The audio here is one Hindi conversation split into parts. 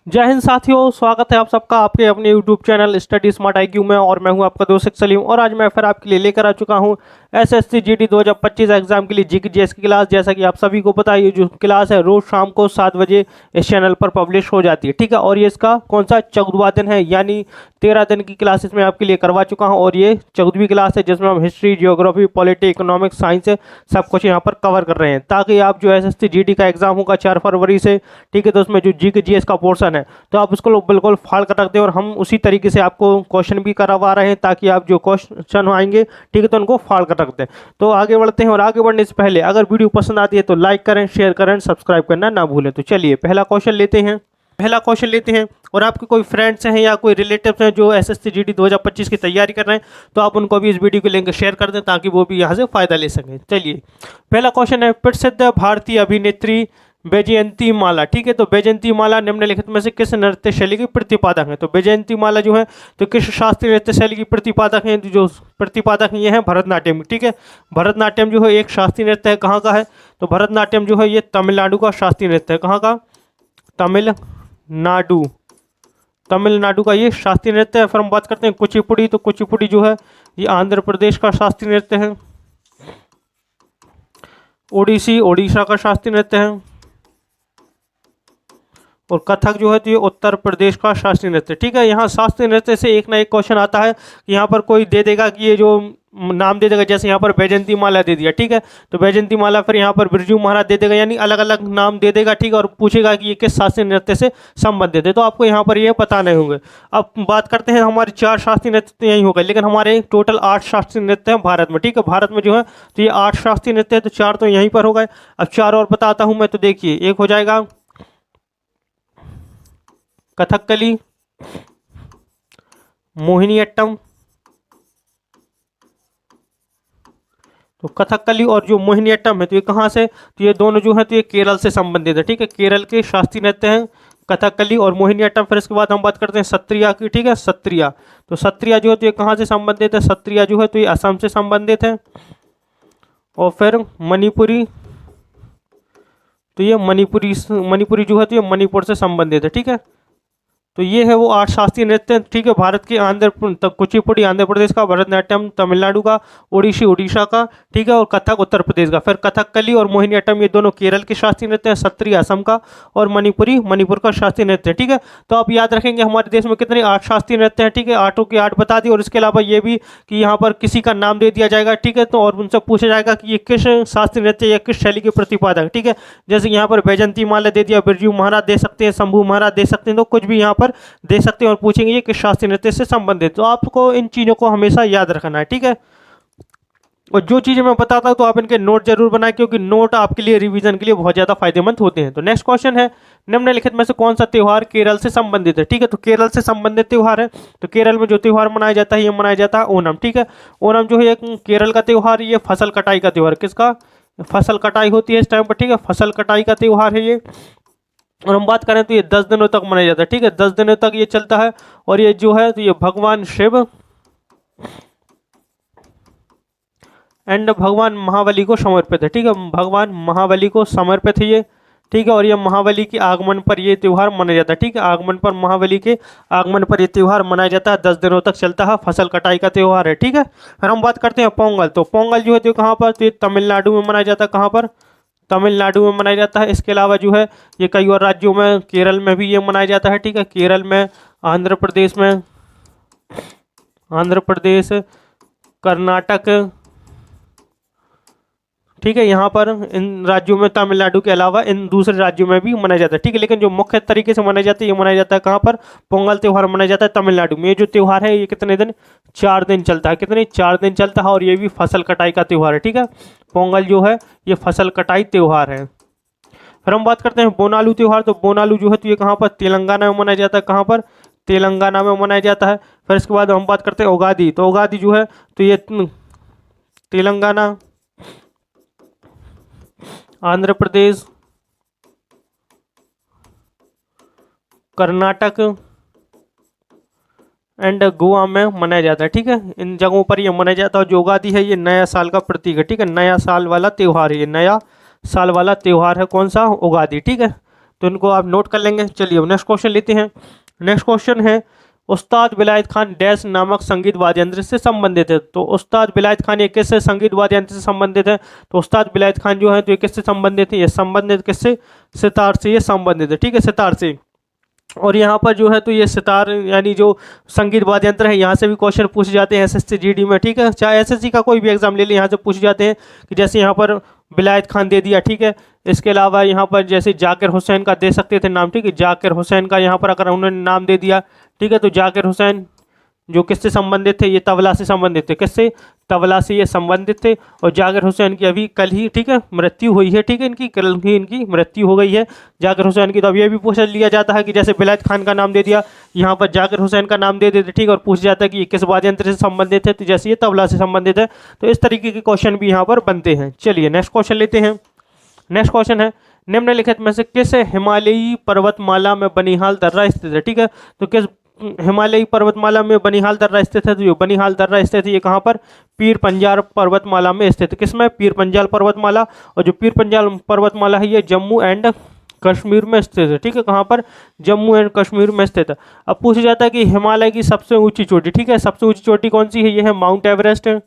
जय हिंद साथियों, स्वागत है आप सबका आपके अपने YouTube channel study smart IQ में। और मैं हूं आपका दोस्त सलीम और आज मैं फिर आपके लिए लेकर आ चुका हूं SSC GD 2025 एग्जाम के लिए जीके जीएस की क्लास। जैसा कि आप सभी को पता है, ये जो क्लास है रोज शाम को 7 बजे इस चैनल पर पब्लिश हो जाती है, ठीक है। और ये इसका कौन सा 14वां दिन है, यानी 13 दिन की क्लास इसमें आपके लिए करवा चुका हूँ। और ये 14वीं क्लास है जिसमें हम history, geography, polity, economics, science सब कुछ यहाँ पर कवर कर रहे हैं, ताकि आप जो SSC GD का एग्जाम होगा 4 फरवरी से, ठीक है, तो उसमें जो जीके जीएस का पोर्शन है तो आप उसको बिल्कुल फाड़ कर रख दें। और हम उसी तरीके से आपको क्वेश्चन भी करवा रहे हैं, ताकि आप जो क्वेश्चन आएंगे, ठीक है, तो उनको फाड़ कर रख दें। तो आगे बढ़ते हैं, और आगे बढ़ने से पहले अगर वीडियो पसंद आती है तो लाइक करें, शेयर करें, सब्सक्राइब करना ना भूलें। तो चलिए पहला क्वेश्चन लेते हैं। और आपके कोई फ्रेंड्स हैं या कोई रिलेटिव्स हैं जो SSC GD 2025 की तैयारी कर रहे हैं, तो आप उनको भी इस वीडियो की लिंक शेयर कर दें, ताकि वो भी यहाँ से फायदा ले सकें। चलिए पहला क्वेश्चन है, प्रसिद्ध भारतीय अभिनेत्री बैजयंती माला, ठीक है, तो बैजयंती माला निम्नलिखित में से किस नृत्य शैली की प्रतिपादक है। तो बैजयंती माला जो है तो किस शास्त्रीय नृत्य शैली की प्रतिपादक है। जो प्रतिपादक ये है भरतनाट्यम, ठीक है। भरतनाट्यम जो है एक शास्त्रीय नृत्य है, कहाँ का है, तो भरतनाट्यम जो है ये तमिलनाडु का शास्त्रीय नृत्य है। कहाँ का, तमिलनाडु का ये शास्त्रीय नृत्य है। फिर हम बात करते हैं कुचिपुड़ी, तो कुचिपुड़ी जो है ये आंध्र प्रदेश का शास्त्रीय नृत्य है। ओडिसी ओडिशा का शास्त्रीय नृत्य है। और कथक जो है तो ये उत्तर प्रदेश का शास्त्रीय नृत्य, ठीक है। यहाँ शास्त्रीय नृत्य से एक ना एक क्वेश्चन आता है कि यहाँ पर कोई दे देगा कि ये जो नाम दे देगा, जैसे यहाँ पर बैजयंती माला दे दिया, ठीक है, तो बैजयंती माला, फिर यहाँ पर बिरजू महाराज दे देगा, यानी अलग अलग नाम दे देगा, ठीक है। और पूछेगा कि ये किस शास्त्रीय नृत्य से संबंधित है, तो आपको यहाँ पर ये पता नहीं होंगे। अब बात करते हैं, हमारे 4 शास्त्रीय नृत्य तो यही होगा, लेकिन हमारे टोटल 8 शास्त्रीय नृत्य हैं भारत में, ठीक है। भारत में जो है तो ये 8 शास्त्रीय नृत्य है, तो 4 तो यहीं पर हो गए। अब 4 और बताता हूँ मैं, तो देखिए एक हो जाएगा कथकली, मोहिनीअट्टम, तो कथकली और जो मोहिनीअट्टम है तो ये कहाँ से, तो ये दोनों जो है तो ये केरल से संबंधित है, ठीक है। केरल के शास्त्रीय नृत्य हैं कथकली और मोहिनीअट्टम। फिर इसके बाद हम बात करते हैं सत्रिया की, ठीक है, सत्रिया, तो सत्रिया जो है तो ये कहाँ से संबंधित है, सत्रिया जो है तो ये असम से संबंधित है। और फिर मणिपुरी, तो ये मणिपुरी जो है तो ये मणिपुर से संबंधित है, ठीक है। तो ये है वो 8 शास्त्रीय नृत्य, ठीक है, भारत के कुचिपुड़ी आंध्र प्रदेश का, भरतनाट्यम तमिलनाडु का, ओडिसी उड़ीसा का, ठीक है, और कथक उत्तर प्रदेश का। फिर कथकली और मोहिनीअट्टम ये दोनों केरल के शास्त्रीय नृत्य हैं, सत्रिय असम का, और मणिपुरी मणिपुर का शास्त्रीय नृत्य है, ठीक है। तो आप याद रखेंगे हमारे देश में कितने 8 शास्त्रीय नृत्य हैं, ठीक है, 8 के 8 बता दिए। और इसके अलावा ये भी कि यहाँ पर किसी का नाम दे दिया जाएगा, ठीक है, तो और उनसे पूछा जाएगा कि ये किस शास्त्रीय नृत्य या किस शैली के प्रतिपादक, ठीक है। जैसे यहाँ पर बैजयंती माला दे दिया, बिरजू महाराज दे सकते हैं, शंभू महाराज दे सकते हैं, तो कुछ भी यहाँ पर दे सकते हैं और पूछेंगे ये किस शास्त्रीय नृत्य से संबंधित। तो आपको इन चीज़ों को हमेशा याद रखना है, ठीक है। और जो चीज़ें मैं बताता हूँ तो आप इनके नोट जरूर बनाएं, क्योंकि नोट आपके लिए रिवीजन के लिए बहुत ज़्यादा फायदेमंद होते हैं। तो नेक्स्ट क्वेश्चन है, निम्नलिखित में से कौन सा त्यौहार केरल से संबंधित है, ठीक है। तो केरल से संबंधित त्यौहार है, तो केरल में जो त्यौहार मनाया जाता है ये मनाया जाता है ओणम, ठीक है। ओणम जो है एक केरल का त्यौहार, ये फसल कटाई का त्यौहार, किसका, फसल कटाई होती है इस टाइम पर, ठीक है, फसल कटाई का त्यौहार है ये। और हम बात करें तो ये 10 दिनों तक मनाया जाता है, ठीक है, 10 दिनों तक ये चलता है। और ये जो है तो ये भगवान शिव एंड भगवान महाबली को समर्पित है, ठीक है, भगवान महाबली को समर्पित है ये, ठीक है। और ये महाबली के आगमन पर ये त्यौहार मनाया जाता है, ठीक है, आगमन पर, महाबली के आगमन पर ये त्यौहार मनाया जाता है, 10 दिनों तक चलता है, फसल कटाई का त्यौहार है, ठीक है। फिर हम बात करते हैं पोंगल, तो पोंगल जो है तो कहाँ पर, तो ये तमिलनाडु में मनाया जाता है, कहाँ पर, तमिलनाडु में मनाया जाता है। इसके अलावा जो है ये कई और राज्यों में, केरल में भी ये मनाया जाता है, ठीक है, केरल में, आंध्र प्रदेश, कर्नाटक, ठीक है, यहाँ पर इन राज्यों में, तमिलनाडु के अलावा इन दूसरे राज्यों में भी मनाया जाता है, ठीक है। लेकिन जो मुख्य तरीके से मनाया जाता है ये मनाया जाता है कहाँ पर, पोंगल त्यौहार मनाया जाता है तमिलनाडु में। ये जो त्यौहार है ये कितने दिन, 4 दिन चलता है, कितने, 4 दिन चलता है। और ये भी फसल कटाई का त्यौहार है, ठीक है, पोंगल जो है ये फसल कटाई त्यौहार है। फिर हम बात करते हैं बोनालू त्यौहार, तो बोनालू जो है तो ये कहाँ पर, तेलंगाना में मनाया जाता है, कहाँ पर, तेलंगाना में मनाया जाता है। फिर इसके बाद हम बात करते हैं उगादी, तो उगादी जो है तो ये तेलंगाना, आंध्र प्रदेश, कर्नाटक एंड गोवा में मनाया जाता है, ठीक है, इन जगहों पर ये मनाया जाता है। जो उगादी है ये नया साल का प्रतीक है, ठीक है, नया साल वाला त्यौहार है, ये नया साल वाला त्यौहार है, कौन सा, उगादी, ठीक है। तो इनको आप नोट कर लेंगे। चलिए अब नेक्स्ट क्वेश्चन लेते हैं। नेक्स्ट क्वेश्चन है उस्ताद विलायत खान डैश नामक संगीत वाद्य यंत्र से संबंधित है। तो उस्ताद विलायत खान ये किससे संगीत वाद्य यंत्र से संबंधित है? तो उस्ताद विलायत खान जो है तो ये किससे संबंधित है? ये संबंधित किससे? सितार से ये संबंधित है, ठीक है, सितार से। और यहाँ पर जो है तो ये सितार यानी जो संगीत वाद्य यंत्र है, यहाँ से भी क्वेश्चन पूछे जाते हैं एसएससी जीडी में, ठीक है, चाहे एसएससी का कोई भी एग्जाम ले लें, यहाँ से पूछे जाते हैं कि जैसे यहाँ पर विलायत खान दे दिया, ठीक है। इसके अलावा यहाँ पर जैसे जाकिर हुसैन का दे सकते थे नाम, ठीक है, जाकिर हुसैन का यहाँ पर अगर उन्होंने नाम दे दिया, ठीक है, तो जाकिर हुसैन जो किससे संबंधित थे? ये तबला से संबंधित थे। किससे? तबला से ये संबंधित थे। और जाकिर हुसैन की अभी कल ही, ठीक है, मृत्यु हुई है, ठीक है, इनकी कल ही इनकी मृत्यु हो गई है जाकिर हुसैन की। तो अब ये भी पूछ लिया जाता है कि जैसे विलायत खान का नाम दे दिया, यहाँ पर जाकिर हुसैन का नाम दे देते, ठीक है, और पूछ जाता है कि ये किस वाद्य यंत्र से संबंधित है, तो जैसे ये तबला से संबंधित है। तो इस तरीके के क्वेश्चन भी यहाँ पर बनते हैं। चलिए नेक्स्ट क्वेश्चन लेते हैं। नेक्स्ट क्वेश्चन है निम्नलिखित में से किस हिमालयी पर्वतमाला में बनिहाल दर्रा स्थित है? ठीक है, तो किस हिमालयी पर्वतमाला में बनिहाल दर्रा स्थित है? तो जो बनिहाल दर्रा स्थित है ये कहाँ पर? पीर पंजाल पर्वतमाला में स्थित है। किसमें? पीर पंजाल पर्वतमाला। और जो पीर पंजाल पर्वतमाला है ये जम्मू एंड कश्मीर में स्थित है, ठीक है, कहाँ पर? जम्मू एंड कश्मीर में स्थित है। अब पूछा जाता है कि हिमालय की सबसे ऊंची चोटी, ठीक है, सबसे ऊंची चोटी कौन सी है? ये है माउंट एवरेस्ट है,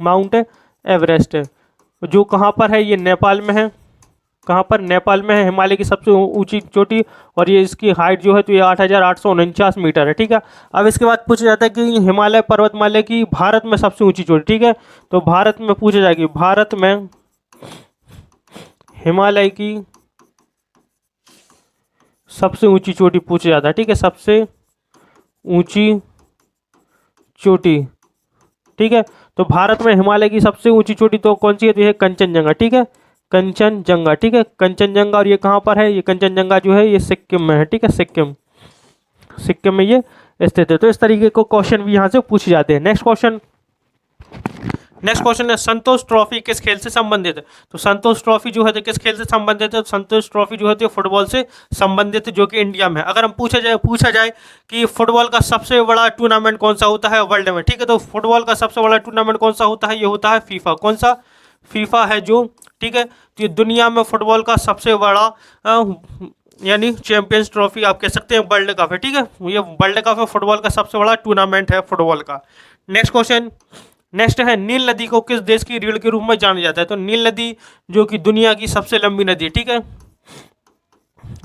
माउंट एवरेस्ट है, जो कहाँ पर है? ये नेपाल में है। कहाँ पर? नेपाल में है हिमालय की सबसे ऊंची चोटी। और ये इसकी हाइट जो है तो ये 8,849 मीटर है, ठीक है। अब इसके बाद पूछा जाता है कि हिमालय पर्वतमाला की भारत में सबसे ऊंची चोटी, ठीक है, तो भारत में पूछा जाएगी भारत में हिमालय की सबसे ऊंची चोटी पूछा जाता है, ठीक है, सबसे ऊंची चोटी, ठीक है। तो भारत में हिमालय की सबसे ऊंची चोटी तो कौन सी है? तो ये कंचनजंगा, ठीक है, कंचनजंगा, ठीक है, कंचनजंगा। और ये कहाँ पर है? ये कंचनजंगा जो है ये सिक्किम में है, ठीक है, सिक्किम, सिक्किम में ये स्थित है। तो इस तरीके को क्वेश्चन भी यहाँ से पूछे जाते हैं। नेक्स्ट क्वेश्चन है संतोष ट्रॉफी किस खेल से संबंधित है? तो संतोष ट्रॉफी जो है तो किस खेल से संबंधित है? तो संतोष ट्रॉफी जो है तो फुटबॉल से संबंधित है, जो कि इंडिया में है। अगर हम पूछा जाए कि फुटबॉल का सबसे बड़ा टूर्नामेंट कौन सा होता है वर्ल्ड में, ठीक है, तो फुटबॉल का सबसे बड़ा टूर्नामेंट कौन सा होता है? ये होता है फीफा। कौन सा? फीफा है जो, ठीक है, तो ये दुनिया में फुटबॉल का सबसे बड़ा यानी चैंपियंस ट्रॉफी आप कह सकते हैं, वर्ल्ड कप है, ठीक है, ये वर्ल्ड कप है, फुटबॉल का सबसे बड़ा टूर्नामेंट है फुटबॉल का। नेक्स्ट क्वेश्चन, नेक्स्ट है नील नदी को किस देश की रीढ़ के रूप में जाना जाता है? तो नील नदी जो कि दुनिया की सबसे लंबी नदी है, ठीक है,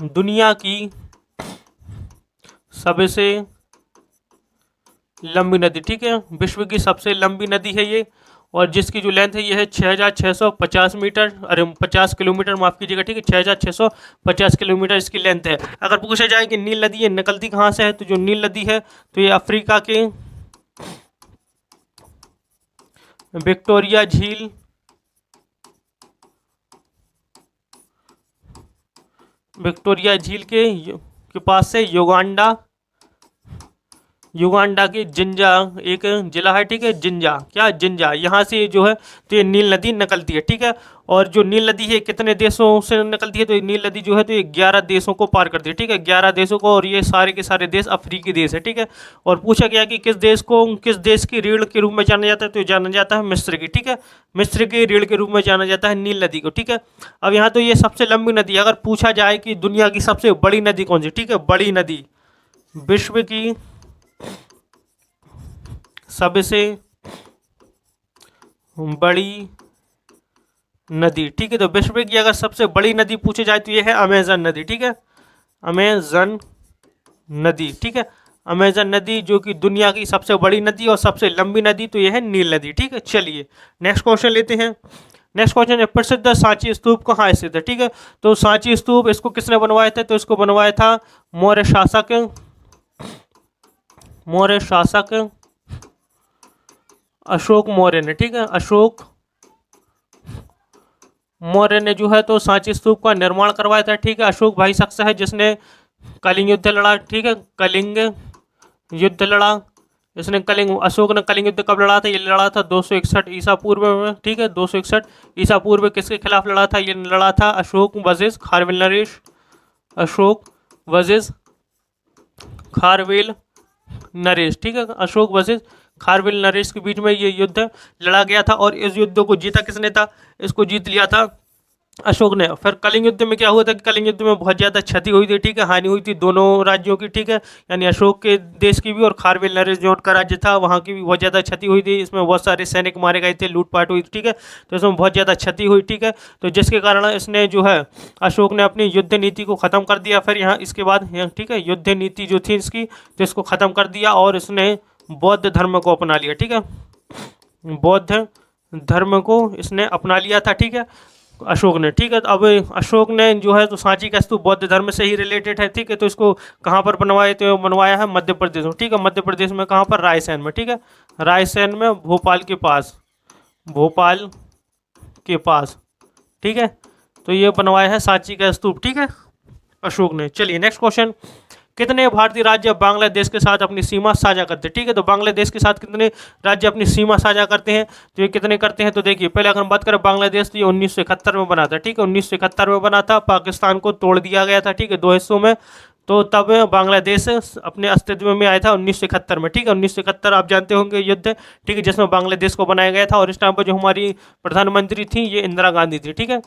दुनिया की सबसे लंबी नदी, ठीक है, विश्व की सबसे लंबी नदी है ये। और जिसकी जो लेंथ है ये है 6,650 मीटर, अरे 50 किलोमीटर, माफ़ कीजिएगा, ठीक है, 6,650 किलोमीटर इसकी लेंथ है। अगर पूछा जाए कि नील नदी ये निकलती कहाँ से है? तो जो नील नदी है तो ये अफ्रीका के विक्टोरिया झील के पास से युगांडा के जिंजा एक जिला है, ठीक है, जिंजा यहाँ से जो है तो ये नील नदी निकलती है, ठीक है। और जो नील नदी है कितने देशों से निकलती है? तो ये नील नदी जो है तो ये 11 देशों को पार करती है, ठीक है, 11 देशों को। और ये सारे के सारे देश अफ्रीकी देश है, ठीक है। और पूछा गया कि किस देश की रीढ़ के रूप में जाना जाता है? तो जाना जाता है मिस्र की, ठीक है, मिस्र की रीढ़ के रूप में जाना जाता है नील नदी को, ठीक है। अब यहाँ तो ये सबसे लंबी नदी। अगर पूछा जाए कि दुनिया की सबसे बड़ी नदी कौन सी, ठीक है, बड़ी नदी, विश्व की सबसे बड़ी नदी, ठीक है, तो विश्व की अगर सबसे बड़ी नदी पूछी जाए तो ये है अमेजन नदी, ठीक है, अमेजन नदी, ठीक है, अमेजन नदी जो कि दुनिया की सबसे बड़ी नदी और सबसे लंबी नदी तो ये है नील नदी, ठीक है। चलिए नेक्स्ट क्वेश्चन लेते हैं। नेक्स्ट क्वेश्चन है प्रसिद्ध सांची स्तूप कहाँ स्थित है? ठीक है, तो सांची स्तूप इसको किसने बनवाया था? तो इसको बनवाया था मौर्य शासक अशोक मौर्य ने, ठीक है, अशोक मौर्य ने जो है तो सांची स्तूप का निर्माण करवाया था, ठीक है। अशोक भाई शख्स है जिसने कलिंग युद्ध लड़ा, ठीक है, कलिंग युद्ध लड़ा, इसने अशोक ने कलिंग युद्ध कब लड़ा था? ये लड़ा था 261 ईसा पूर्व में, ठीक है, 261 ईसा पूर्व किसके खिलाफ लड़ा था? ये लड़ा था अशोक वर्सेस खारवेल नरेश, अशोक वर्सेस खारवेल नरेश, ठीक है, अशोक वर्सेस खारवेल नरेश के बीच में ये युद्ध लड़ा गया था। और इस युद्ध को जीता किसने था? इसको जीत लिया था अशोक ने। फिर कलिंग युद्ध में क्या हुआ था कि कलिंग युद्ध में बहुत ज़्यादा क्षति हुई थी, ठीक है, हानि हुई थी दोनों राज्यों की, ठीक है, यानी अशोक के देश की भी और खारवेल नरेश जो उनका राज्य था वहाँ की भी बहुत ज़्यादा क्षति हुई थी। इसमें बहुत सारे सैनिक मारे गए थे, लूटपाट हुई थी, ठीक है, तो इसमें बहुत ज़्यादा क्षति हुई, ठीक है, तो जिसके कारण इसने जो है अशोक ने अपनी युद्ध नीति को ख़त्म कर दिया। फिर यहाँ इसके बाद ठीक है, युद्ध नीति जो थी इसकी, तो इसको ख़त्म कर दिया और इसने बौद्ध धर्म को अपना लिया, ठीक है, बौद्ध धर्म को इसने अपना लिया था, ठीक है, अशोक ने, ठीक है। तो अब अशोक ने जो है तो सांची का स्तूप बौद्ध धर्म से ही रिलेटेड है, ठीक है, तो इसको कहाँ पर बनवाए, तो बनवाया है मध्य प्रदेश में, ठीक है, मध्य प्रदेश में कहाँ पर, रायसेन में, ठीक है, रायसेन में, भोपाल के पास, भोपाल के पास, ठीक है, तो ये बनवाया है सांची का स्तूप, ठीक है, अशोक ने। चलिए नेक्स्ट क्वेश्चन, कितने भारतीय राज्य बांग्लादेश के साथ अपनी सीमा साझा करते हैं, ठीक है, तो बांग्लादेश के साथ कितने राज्य अपनी सीमा साझा करते हैं, तो ये कितने करते हैं, तो देखिए पहले अगर हम बात करें बांग्लादेश, तो ये 1971 में बना था, ठीक है, 1971 में बना था, पाकिस्तान को तोड़ दिया गया था, ठीक है, दो हिस्सों में, तो तब बांग्लादेश अपने अस्तित्व में आया था 1971 में, ठीक है, 1971 आप जानते होंगे युद्ध, ठीक है, जिसमें बांग्लादेश को बनाया गया था, और इस टाइम पर जो हमारी प्रधानमंत्री थी ये इंदिरा गांधी थी, ठीक है,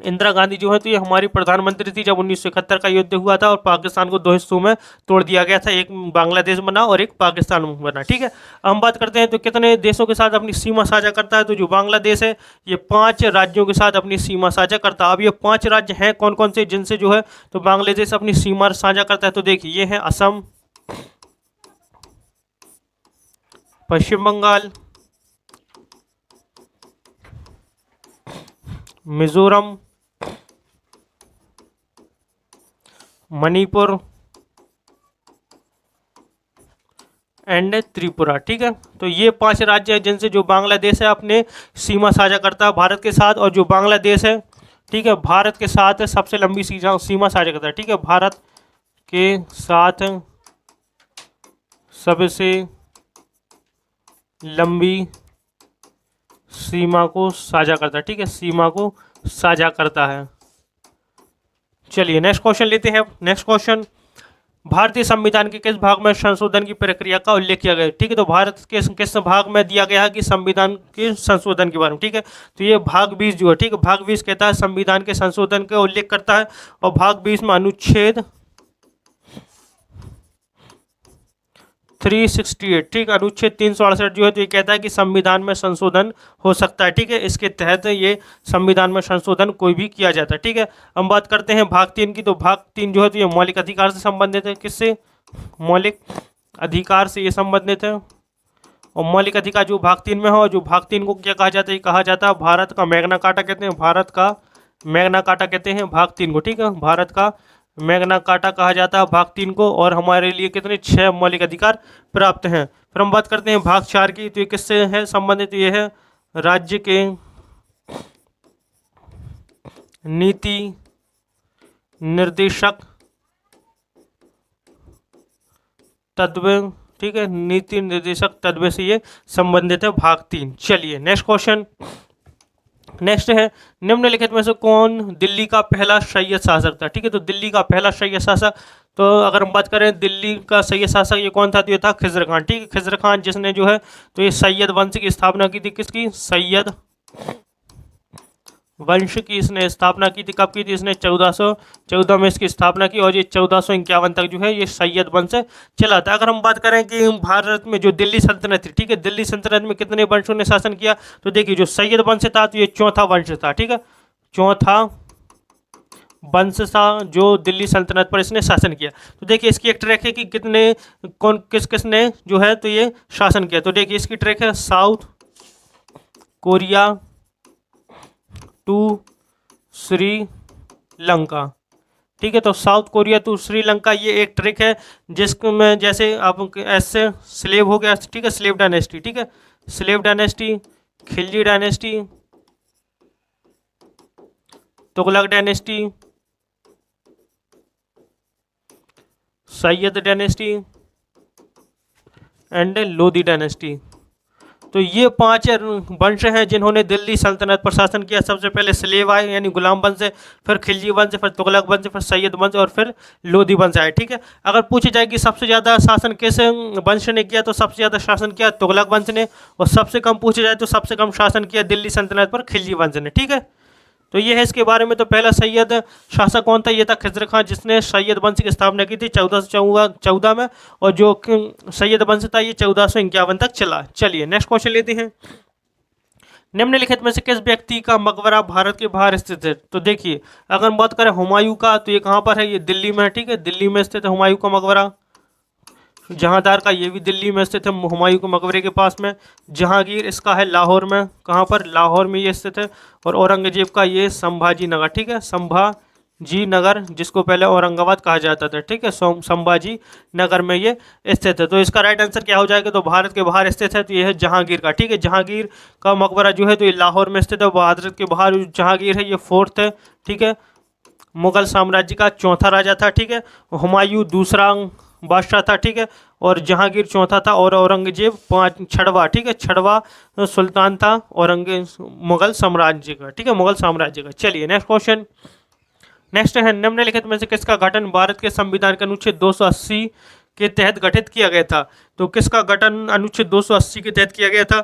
इंदिरा गांधी जो है तो ये हमारी प्रधानमंत्री थी जब 1971 का युद्ध हुआ था और पाकिस्तान को दो हिस्सों में तोड़ दिया गया था, एक बांग्लादेश बना और एक पाकिस्तान बना, ठीक है। हम बात करते हैं तो कितने देशों के साथ अपनी सीमा साझा करता है, तो जो बांग्लादेश है ये 5 राज्यों के साथ अपनी सीमा साझा करता है। अब ये 5 राज्य हैं कौन कौन से जिनसे जो है तो बांग्लादेश अपनी सीमा साझा करता है, तो देखिए ये है असम, पश्चिम बंगाल, मिजोरम, मणिपुर एंड त्रिपुरा, ठीक है, तो ये 5 राज्य हैं जिनसे जो बांग्लादेश है अपने सीमा साझा करता है भारत के साथ, और जो बांग्लादेश है, ठीक है, भारत के साथ सबसे लंबी सीमा साझा करता है, ठीक है, भारत के साथ सबसे लंबी सीमा को साझा करता है, ठीक है, सीमा को साझा करता है। चलिए नेक्स्ट क्वेश्चन लेते हैं। नेक्स्ट क्वेश्चन, भारतीय संविधान के किस भाग में संशोधन की प्रक्रिया का उल्लेख किया गया है, ठीक है, तो भारत के किस भाग में दिया गया है कि संविधान के संशोधन के बारे में, ठीक है, तो ये भाग 20 जो है, ठीक है, भाग 20 कहता है संविधान के संशोधन का उल्लेख करता है, और भाग 20 में अनुच्छेद 368, ठीक, अनुच्छेद 368 जो है तो ये कहता है कि संविधान में संशोधन हो सकता है, ठीक है, इसके तहत ये संविधान में संशोधन कोई भी किया जाता है, ठीक है। हम बात करते हैं भाग 3 की, तो भाग 3 जो है तो ये मौलिक अधिकार से संबंधित है, किससे, मौलिक अधिकार से ये संबंधित है, और मौलिक अधिकार जो भाग 3 में हो, जो भाग 3 को क्या कहा जाता है, कहा जाता है भारत का मैग्ना कार्टा कहते हैं, भारत का मैग्ना कार्टा कहते हैं भाग 3 को, ठीक है, भारत का मैग्ना कार्टा कहा जाता है भाग 3 को, और हमारे लिए कितने 6 मौलिक अधिकार प्राप्त हैं। फिर हम बात करते हैं भाग 4 की, तो ये किससे है संबंधित, ये है राज्य के नीति निर्देशक तत्व, ठीक है, नीति निर्देशक तत्व से ये संबंधित है भाग 3। चलिए नेक्स्ट क्वेश्चन, नेक्स्ट है, निम्नलिखित में से कौन दिल्ली का पहला सैयद शासक था, ठीक है, तो दिल्ली का पहला सैयद शासक, तो अगर हम बात करें दिल्ली का सैयद शासक ये कौन था, तो ये था खिज़र खान, ठीक है, खिज़र खान जिसने जो है तो ये सैयद वंश की स्थापना की थी, किसकी, सैयद वंश की इसने स्थापना की थी, कब की थी इसने, 1414 में इसकी स्थापना की, और ये 1451 तक जो है ये सैयद वंश चला था। अगर हम बात करें कि भारत में जो दिल्ली सल्तनत थी, ठीक है, दिल्ली सल्तनत में कितने वंशों ने शासन किया, तो देखिए जो सैयद वंश था तो ये चौथा वंश था, ठीक है, चौथा वंश था जो दिल्ली सल्तनत पर इसने शासन किया। तो देखिए इसकी एक ट्रैक है कि कितने कौन किस किस ने जो है तो ये शासन किया, तो देखिए इसकी ट्रैक है साउथ कोरिया टू श्रीलंका, ठीक है, तो साउथ कोरिया टू श्रीलंका ये एक ट्रिक है जिसमें जैसे आप ऐसे स्लेव हो गया, ठीक है, स्लेव डायनेस्टी, ठीक है, slave dynasty, Khilji dynasty, Tughlaq dynasty, Syed dynasty and Lodhi dynasty, तो ये 5 वंश हैं जिन्होंने दिल्ली सल्तनत पर शासन किया। सबसे पहले स्लेव आए यानी गुलाम वंश, फिर खिलजी वंश, फिर तुगलक वंश, फिर सैयद वंश और फिर लोधी वंश आए, ठीक है। अगर पूछी जाए कि सबसे ज़्यादा शासन किस वंश ने किया, तो सबसे ज़्यादा शासन किया तुगलक वंश ने, और सबसे कम पूछा जाए तो सबसे कम शासन किया दिल्ली सल्तनत पर खिलजी वंश ने, ठीक है। तो ये है इसके बारे में। तो पहला सैयद शासक कौन था? ये था खिज़र खान, जिसने सैयद वंश की स्थापना की थी 1414 में, और जो सैयद वंश था ये 1451 तक चला। चलिए नेक्स्ट क्वेश्चन लेते हैं। निम्नलिखित में से किस व्यक्ति का मकबरा भारत के बाहर स्थित है? तो देखिए, अगर हम बात करें हुमायूं का, तो ये कहाँ पर है? ये दिल्ली में है, ठीक है, दिल्ली में स्थित है हुमायूं का मकबरा। जहांदार का ये भी दिल्ली में स्थित है, हुमायूं के मकबरे के पास में। जहांगीर इसका है लाहौर में, कहाँ पर? लाहौर में ये स्थित है। और औरंगजेब का ये संभाजी नगर, ठीक है, संभाजी नगर, जिसको पहले औरंगाबाद कहा जाता था, ठीक है, संभाजी नगर में ये स्थित है। तो इसका राइट आंसर क्या हो जाएगा? तो भारत के बाहर स्थित है, तो ये है जहांगीर का, ठीक है, जहांगीर का मकबरा जो है तो ये लाहौर में स्थित है। भारत के बाहर जहांगीर है, ये फोर्थ है, ठीक है, मुगल साम्राज्य का चौथा राजा था, ठीक है। हुमायूं दूसरा बादशाह था, ठीक है, और जहांगीर चौथा था, और औरंगजेब छठवा, ठीक है, छठवा सुल्तान था मुगल साम्राज्य का, ठीक है, मुगल साम्राज्य का। चलिए नेक्स्ट क्वेश्चन। नेक्स्ट है, निम्नलिखित में से किसका गठन भारत के संविधान के अनुच्छेद 280 के तहत गठित किया गया था? तो किसका गठन अनुच्छेद 280 के तहत किया गया था?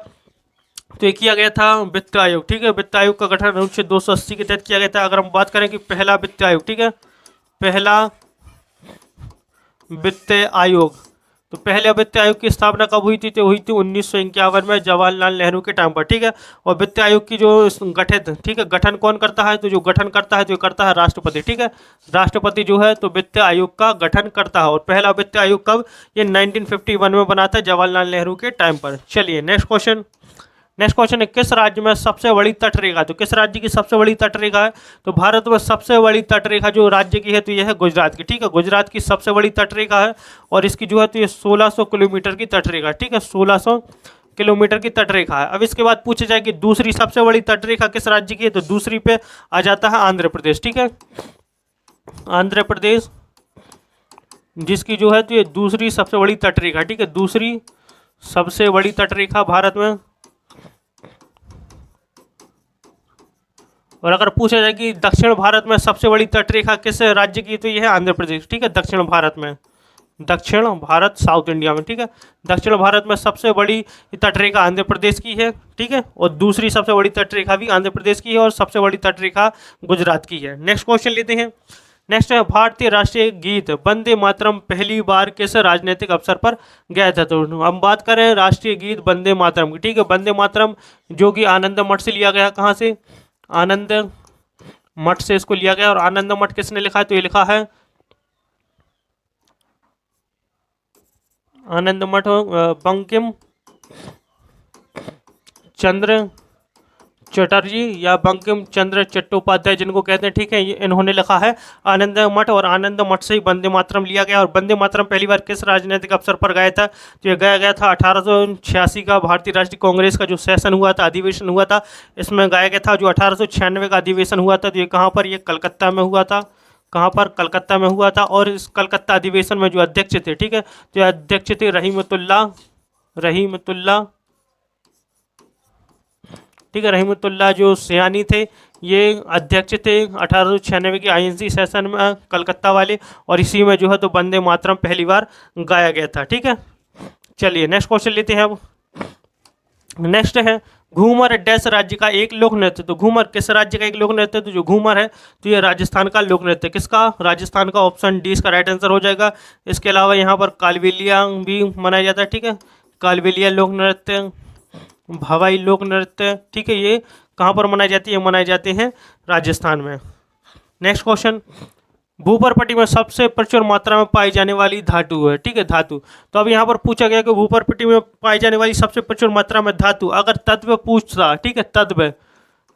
तो ये किया गया था वित्त आयोग, ठीक है, वित्त आयोग का गठन अनुच्छेद 280 के तहत किया गया था। अगर हम बात करें कि पहला वित्त आयोग, ठीक है, पहला वित्त आयोग, तो पहले वित्त आयोग की स्थापना कब हुई थी? तो हुई थी 1951 में जवाहरलाल नेहरू के टाइम पर, ठीक है। और वित्त आयोग की जो गठित, ठीक है, गठन कौन करता है? तो जो गठन करता है तो करता है राष्ट्रपति, ठीक है, राष्ट्रपति जो है तो वित्त आयोग का गठन करता है। और पहला वित्त आयोग कब? ये 1951 में बना था जवाहरलाल नेहरू के टाइम पर। चलिए नेक्स्ट क्वेश्चन। नेक्स्ट क्वेश्चन है, किस राज्य में सबसे बड़ी तटरेखा? तो किस राज्य की सबसे बड़ी तटरेखा है? तो भारत में सबसे बड़ी तटरेखा जो राज्य की है तो यह है गुजरात की, ठीक है, गुजरात की सबसे बड़ी तटरेखा है। और इसकी जो है तो ये 1600 किलोमीटर की तटरेखा, ठीक है, 1600 किलोमीटर की तटरेखा है। अब इसके बाद पूछा जाए कि दूसरी सबसे बड़ी तटरेखा किस राज्य की है? तो दूसरी पे आ जाता है आंध्र प्रदेश, ठीक है, आंध्र प्रदेश, जिसकी जो है तो ये दूसरी सबसे बड़ी तटरेखा, ठीक है, दूसरी सबसे बड़ी तटरेखा भारत में। और अगर पूछा जाए कि दक्षिण भारत में सबसे बड़ी तटरेखा किस राज्य की, तो यह है आंध्र प्रदेश, ठीक है, दक्षिण भारत में, दक्षिण भारत साउथ इंडिया में, ठीक है, दक्षिण भारत में सबसे बड़ी तटरेखा आंध्र प्रदेश की है, ठीक है, और दूसरी सबसे बड़ी तटरेखा भी आंध्र प्रदेश की है, और सबसे बड़ी तटरेखा गुजरात की है। नेक्स्ट क्वेश्चन लेते हैं। नेक्स्ट है, भारतीय राष्ट्रीय गीत वंदे मातरम पहली बार किस राजनीतिक अवसर पर गाया था? तो हम बात करें राष्ट्रीय गीत वंदे मातरम की, ठीक है, वंदे मातरम जो कि आनंद मठ से लिया गया, कहाँ से? आनंद मठ से इसको लिया गया। और आनंद मठ किसने लिखा है? तो ये लिखा है आनंद मठ बंकिम चंद्र चटर्जी या बंकिम चंद्र चट्टोपाध्याय जिनको कहते हैं, ठीक है, ये इन्होंने लिखा है आनंद मठ। और आनंद मठ से ही वंदे मातरम लिया गया। और वंदे मातरम पहली बार किस राजनीतिक अवसर पर गाया था? तो ये गाया गया था 1886 का भारतीय राष्ट्रीय कांग्रेस का जो सेशन हुआ था, अधिवेशन हुआ था, इसमें गाया गया था। जो 1896 का अधिवेशन हुआ था तो ये कहाँ पर? ये कलकत्ता में हुआ था। कहाँ पर? कलकत्ता में हुआ था। और इस कलकत्ता अधिवेशन में जो अध्यक्ष थे, ठीक है, तो ये अध्यक्ष थे रहीमतुल्ला, ठीक है, रहीमतुल्ला जो सयानी थे, ये अध्यक्ष थे 1896 के INC सेशन में कलकत्ता वाले। और इसी में जो है तो वंदे मातरम पहली बार गाया गया था, ठीक है। चलिए नेक्स्ट क्वेश्चन लेते हैं अब। नेक्स्ट है, घूमर डैश राज्य का एक लोक नृत्य। तो घूमर किस राज्य का एक लोक नृत्य? तो जो घूमर है तो ये राजस्थान का लोक नृत्य। किसका? राजस्थान का। ऑप्शन डी इसका राइट आंसर हो जाएगा। इसके अलावा यहाँ पर कालबेलिया भी मनाया जाता है, ठीक है, कालबेलिया लोक नृत्य, भवाई लोक नृत्य, ठीक है, ये कहाँ पर मनाई जाती है? मनाए जाते हैं राजस्थान में। नेक्स्ट क्वेश्चन, भूपरपट्टी में सबसे प्रचुर मात्रा में पाई जाने वाली धातु है, ठीक है, धातु। तो अब यहाँ पर पूछा गया कि भूपरपट्टी में पाई जाने वाली सबसे प्रचुर मात्रा में धातु। अगर तत्व पूछता, ठीक है, तत्व,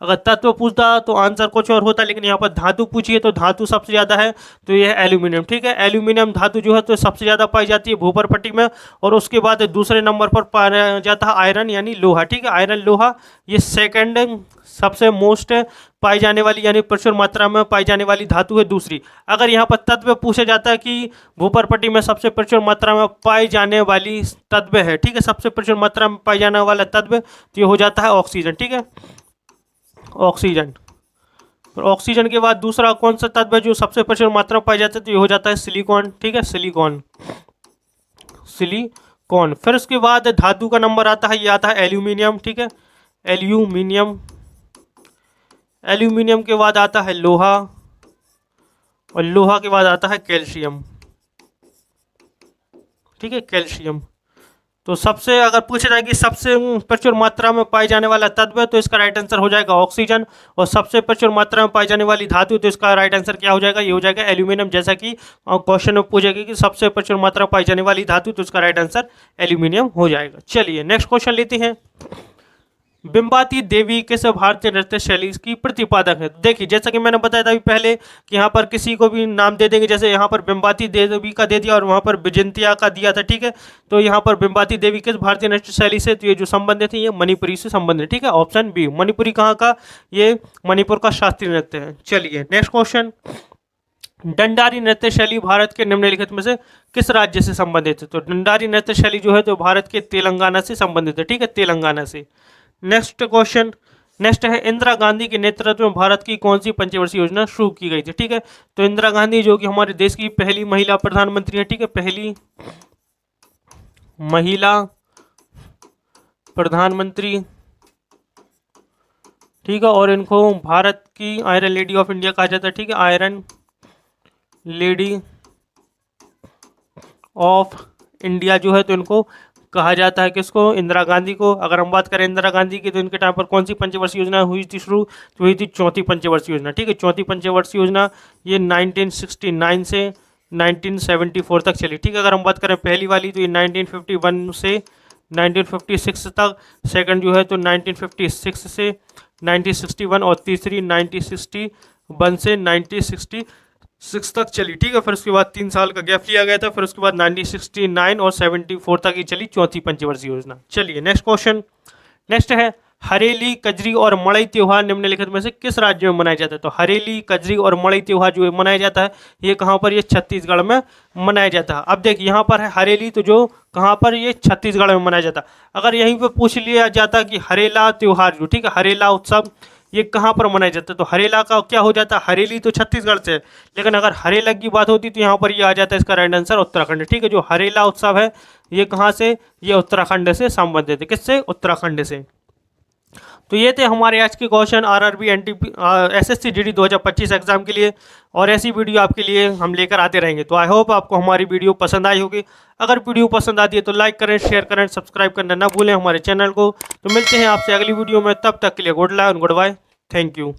अगर तत्व पूछता तो आंसर कुछ और होता, लेकिन यहाँ पर धातु पूछिए तो धातु सबसे ज़्यादा है तो यह है एल्यूमिनियम, ठीक है, एल्यूमिनियम धातु जो है तो सबसे ज़्यादा पाई जाती है भूपरपट्टी में। और उसके बाद दूसरे नंबर पर पाया जाता है आयरन यानी लोहा, ठीक है, आयरन लोहा ये सेकंड सबसे मोस्ट पाई जाने वाली यानी प्रचुर मात्रा में पाई जाने वाली धातु है दूसरी। अगर यहाँ पर तत्व पूछा जाता है कि भूपरपट्टी में सबसे प्रचुर मात्रा में पाई जाने वाली तत्व है, ठीक है, सबसे प्रचुर मात्रा में पाई जाने वाला तत्व तो ये हो जाता है ऑक्सीजन, ठीक है, ऑक्सीजन। और ऑक्सीजन के बाद दूसरा कौन सा तत्व है जो सबसे प्रचुर मात्रा में पाया जाता है? तो ये हो जाता है सिलिकॉन, ठीक है, सिलिकॉन, सिलिकॉन। फिर उसके बाद धातु का नंबर आता है, ये आता है एल्यूमिनियम, ठीक है, एल्यूमिनियम, एल्यूमिनियम के बाद आता है लोहा, और लोहा के बाद आता है कैल्शियम। ठीक है, कैल्शियम। तो सबसे अगर पूछा जाए कि सबसे प्रचुर मात्रा में पाई जाने वाला तत्व है, तो इसका राइट आंसर हो जाएगा ऑक्सीजन। और सबसे प्रचुर मात्रा में पाई जाने वाली धातु, तो इसका राइट आंसर क्या हो जाएगा, ये हो जाएगा एल्यूमिनियम। जैसा कि क्वेश्चन में पूछेगा कि सबसे प्रचुर मात्रा में पाई जाने वाली धातु, तो इसका राइट आंसर एल्यूमिनियम हो जाएगा। चलिए नेक्स्ट क्वेश्चन लेते हैं। बिंबाती देवी किस भारतीय नृत्य शैली की प्रतिपादक है? देखिए, जैसा कि मैंने बताया था अभी पहले कि यहाँ पर किसी को भी नाम दे देंगे, जैसे यहाँ पर बिंबाती देवी का दे दिया और वहाँ पर विजंतिया का दिया था। ठीक है, तो यहाँ पर बिंबाती देवी किस भारतीय नृत्य शैली से, तो ये जो संबंधित है ये मणिपुरी से संबंधित। ठीक है, ऑप्शन बी मणिपुरी कहाँ का, ये मणिपुर का शास्त्रीय नृत्य है। चलिए नेक्स्ट क्वेश्चन। डंडारी नृत्य शैली भारत के निम्नलिखित में से किस राज्य से संबंधित है? तो डंडारी नृत्य शैली जो है तो भारत के तेलंगाना से संबंधित है। ठीक है, तेलंगाना से। नेक्स्ट क्वेश्चन, नेक्स्ट है इंदिरा गांधी के नेतृत्व में भारत की कौन सी पंचवर्षीय योजना शुरू की गई थी? ठीक है, तो इंदिरा गांधी जो कि हमारे देश की पहली महिला प्रधानमंत्री है। ठीक है, पहली महिला प्रधानमंत्री। ठीक है, और इनको भारत की आयरन लेडी ऑफ इंडिया कहा जाता है। ठीक है, आयरन लेडी ऑफ इंडिया जो है तो इनको कहा जाता है। किसको? इंदिरा गांधी को। अगर हम बात करें इंदिरा गांधी की, तो इनके टाइम पर कौन सी पंचवर्षीय योजना हुई थी शुरू? तो हुई थी चौथी पंचवर्षीय योजना। ठीक है, चौथी पंचवर्षीय योजना ये 1969 से 1974 तक चली। ठीक है, अगर हम बात करें पहली वाली तो ये 1951 से 1956 तक, सेकंड जो है तो 1956 से 1961, और तीसरी 1961 से 1966 तक चली। ठीक है, फिर उसके बाद 3 साल का गैप लिया गया था, फिर उसके बाद 1969 और 74 तक ही चली चौथी पंचवर्षीय योजना। चलिए नेक्स्ट क्वेश्चन। नेक्स्ट है हरेली, कजरी और मड़ई त्योहार निम्नलिखित में से किस राज्य में मनाया जाता है? तो हरेली, कजरी और मड़ई त्योहार जो मनाया जाता है ये कहाँ पर? ये छत्तीसगढ़ में मनाया जाता है। अब देखिए यहाँ पर है हरेली, तो जो कहाँ पर? ये छत्तीसगढ़ में मनाया जाता है। अगर यहीं पर पूछ लिया जाता कि हरेला त्योहार जो, ठीक है, हरेला उत्सव ये कहाँ पर मनाया जाता है, तो हरेला का क्या हो जाता है? हरेली तो छत्तीसगढ़ से है, लेकिन अगर हरेला की बात होती तो यहाँ पर ये आ जाता है इसका राइट आंसर उत्तराखंड। ठीक है, जो हरेला उत्सव है ये कहाँ से? ये उत्तराखंड से संबंधित है। किससे? उत्तराखंड से। तो ये थे हमारे आज के question RRB SSC GD 2025 exam के लिए, और ऐसी वीडियो आपके लिए हम लेकर आते रहेंगे। तो आई होप आपको हमारी वीडियो पसंद आई होगी। अगर वीडियो पसंद आती है तो लाइक करें, शेयर करें, सब्सक्राइब करना ना भूलें हमारे चैनल को। तो मिलते हैं आपसे अगली वीडियो में, तब तक के लिए good luck and goodbye. Thank you.